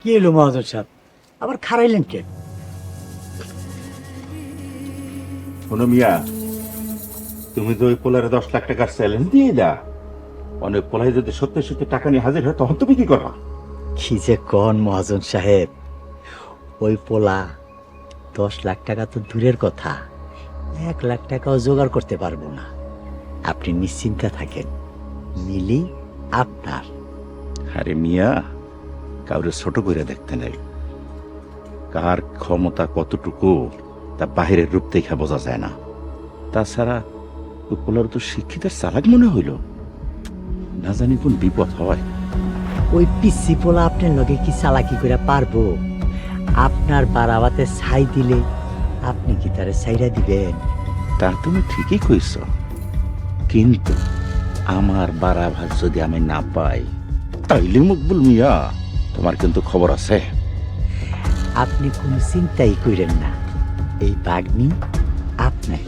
কি এলো মহাজন সাহেব, আবার খারাইলেন কে? শোনো মিয়া, তুমি তো ওই পোলারে 10 লাখ টাকার চ্যালেঞ্জ দিয়ে দা। অনেক পোলাই যদি সত্যি সত্যি টাকা নিয়ে হাজির হয় তখন তুমি কি করবা? কি যে কন মহাজন সাহেব, ওই পোলা 10 লাখ টাকা তো দূরের কথা, 1 লাখ টাকাও জোগাড় করতে পারবো না। আপনি নিশ্চিন্তা থাকেন, মিলি আপনার। আরে মিয়া, কাউরে ছোট করে দেখতে নাই। কার ক্ষমতা কতটুকু তা বাহিরের রূপ দেখে বোঝা যায় না। তাছাড়া ওই পোলার তো শিক্ষিতের চালাক মনে হইল, না জানি কোন বিপদ হয়। ওই পিসি পোলা আপনার লগে কি চালাকি করে পারবো? আপনার বাড়াবাতে ছাই দিলে আপনি কি তারে ছাইরা দিবেন? তা তুমি ঠিকই কইছ, কিন্তু আমার বাড়াভাত যদি আমি না পাই তাইলে মকবুল মিয়া তোমার কিন্তু খবর আছে। আপনি কোনো চিন্তাই করেন না, এই বাগনি আপনার।